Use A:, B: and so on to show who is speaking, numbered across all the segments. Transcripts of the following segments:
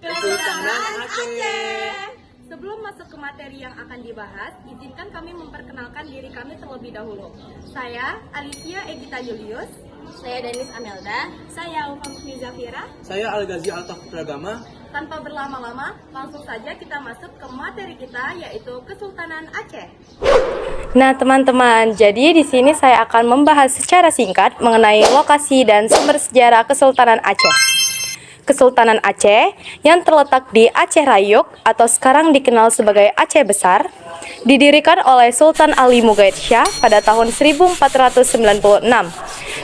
A: Kesultanan Aceh.
B: Sebelum masuk ke materi yang akan dibahas, izinkan kami memperkenalkan diri kami terlebih dahulu. Saya Alicia Egita Julius.
C: Saya Danis Amelda.
B: Saya Ufa Mukni Zafira.
A: Saya Al-Ghazi Altaf Pragama.
B: Tanpa berlama-lama, langsung saja kita masuk ke materi kita, yaitu Kesultanan Aceh.
D: Nah, teman-teman, jadi di sini saya akan membahas secara singkat mengenai lokasi dan sumber sejarah Kesultanan Aceh. Kesultanan Aceh yang terletak di Aceh Rayuk atau sekarang dikenal sebagai Aceh Besar, didirikan oleh Sultan Ali Mugaid Shah pada tahun 1496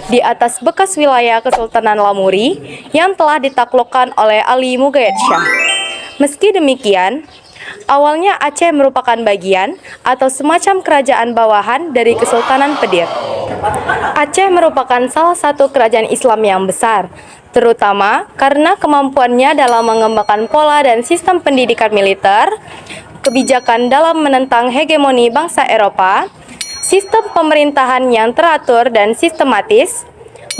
D: di atas bekas wilayah Kesultanan Lamuri yang telah ditaklukkan oleh Ali Mugaid Shah. Meski demikian, awalnya Aceh merupakan bagian atau semacam kerajaan bawahan dari Kesultanan Pedir. Aceh merupakan salah satu kerajaan Islam yang besar, terutama karena kemampuannya dalam mengembangkan pola dan sistem pendidikan militer, kebijakan dalam menentang hegemoni bangsa Eropa, sistem pemerintahan yang teratur dan sistematis,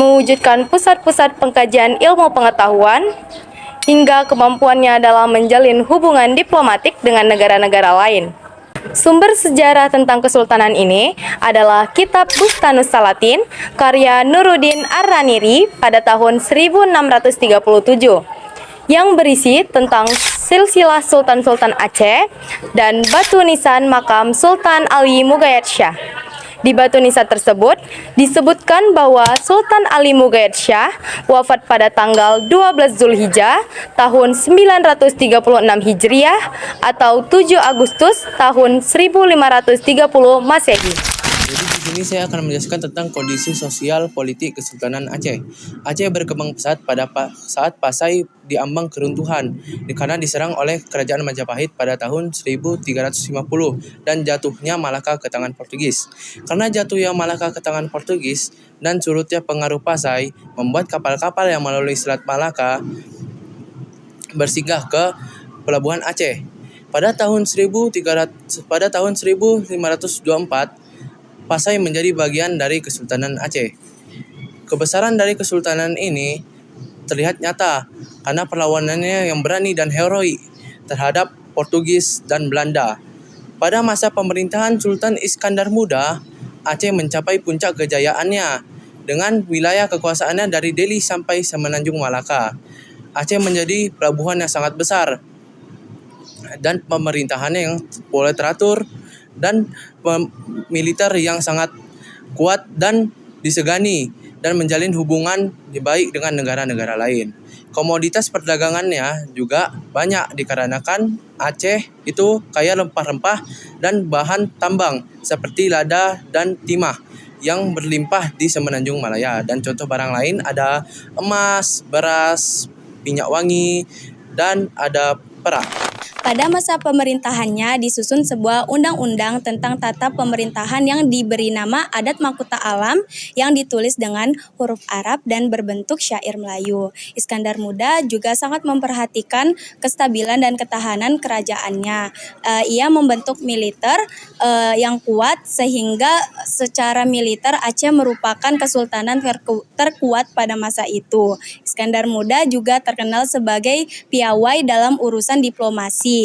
D: mewujudkan pusat-pusat pengkajian ilmu pengetahuan, hingga kemampuannya dalam menjalin hubungan diplomatik dengan negara-negara lain. Sumber sejarah tentang kesultanan ini adalah Kitab Bustanus Salatin karya Nuruddin Ar-Raniri pada tahun 1637 yang berisi tentang silsilah Sultan-Sultan Aceh dan batu nisan makam Sultan Ali Mugaid Shah. Di batu nisan tersebut disebutkan bahwa Sultan Ali Mugaid Shah wafat pada tanggal 12 Zulhijjah tahun 936 Hijriah atau 7 Agustus tahun 1530 Masehi.
A: Jadi di sini saya akan menjelaskan tentang kondisi sosial politik Kesultanan Aceh. Aceh berkembang pesat saat Pasai diambang keruntuhan karena diserang oleh Kerajaan Majapahit pada tahun 1350 dan jatuhnya Malaka ke tangan Portugis. Karena jatuhnya Malaka ke tangan Portugis dan surutnya pengaruh Pasai membuat kapal-kapal yang melalui Selat Malaka bersinggah ke pelabuhan Aceh. Pada tahun 1524 Pasai menjadi bagian dari Kesultanan Aceh. Kebesaran dari kesultanan ini terlihat nyata karena perlawanannya yang berani dan heroik terhadap Portugis dan Belanda. Pada masa pemerintahan Sultan Iskandar Muda, Aceh mencapai puncak kejayaannya dengan wilayah kekuasaannya dari Delhi sampai Semenanjung Malaka. Aceh menjadi pelabuhan yang sangat besar dan pemerintahannya yang boleh teratur dan militer yang sangat kuat dan disegani dan menjalin hubungan baik dengan negara-negara lain. Komoditas perdagangannya juga banyak dikarenakan Aceh itu kaya rempah-rempah dan bahan tambang seperti lada dan timah yang berlimpah di Semenanjung Malaya. Dan contoh barang lain ada emas, beras, minyak wangi, dan ada perak.
C: Pada masa pemerintahannya disusun sebuah undang-undang tentang tata pemerintahan yang diberi nama Adat Mahkota Alam yang ditulis dengan huruf Arab dan berbentuk syair Melayu. Iskandar Muda juga sangat memperhatikan kestabilan dan ketahanan kerajaannya. Ia membentuk militer yang kuat sehingga secara militer Aceh merupakan kesultanan terkuat pada masa itu. Iskandar Muda juga terkenal sebagai piawai dalam urusan diplomasi.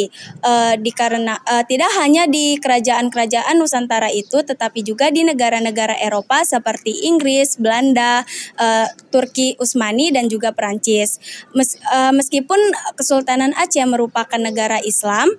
C: Tidak hanya di kerajaan-kerajaan Nusantara itu, tetapi juga di negara-negara Eropa seperti Inggris, Belanda, Turki Utsmani, dan juga Perancis. Meskipun Kesultanan Aceh merupakan negara Islam,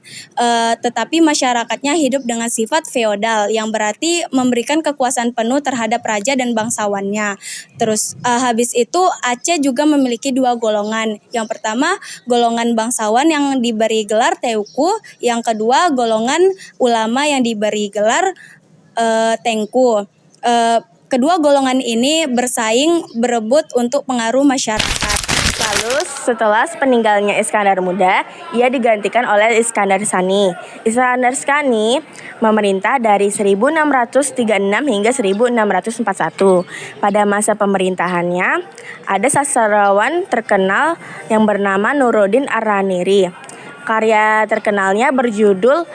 C: tetapi masyarakatnya hidup dengan sifat feodal, yang berarti memberikan kekuasaan penuh terhadap raja dan bangsawannya. Terus habis itu Aceh juga memiliki dua golongan. Yang pertama, golongan bangsawan yang diberi gelar Teuku, yang kedua golongan ulama yang diberi gelar Tengku. Kedua golongan ini bersaing berebut untuk pengaruh masyarakat.
D: Lalu setelah peninggalnya Iskandar Muda, ia digantikan oleh Iskandar Sani. Iskandar Sani memerintah dari 1636 hingga 1641. Pada masa pemerintahannya, ada sastrawan terkenal yang bernama Nuruddin Ar-Raniri. Karya terkenalnya berjudul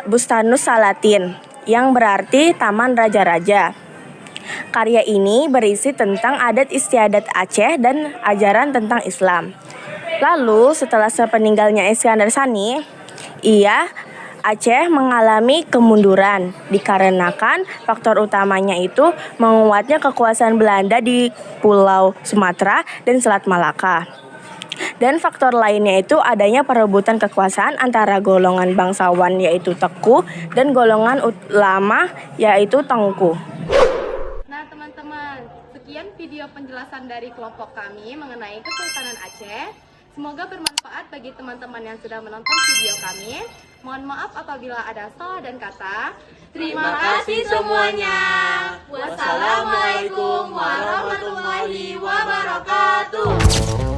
D: Bustanus Salatin, yang berarti Taman Raja-Raja. Karya ini berisi tentang adat istiadat Aceh dan ajaran tentang Islam.
E: Lalu setelah sepeninggalnya Iskandar Sani, Aceh mengalami kemunduran dikarenakan faktor utamanya itu menguatnya kekuasaan Belanda di Pulau Sumatera dan Selat Malaka. Dan faktor lainnya itu adanya perebutan kekuasaan antara golongan bangsawan yaitu Teku dan golongan ulama yaitu Tengku.
B: Nah teman-teman, sekian video penjelasan dari kelompok kami mengenai Kesultanan Aceh. Semoga bermanfaat bagi teman-teman yang sudah menonton video kami. Mohon maaf apabila ada salah dan kata. Terima kasih semuanya. Wassalamualaikum warahmatullahi wabarakatuh.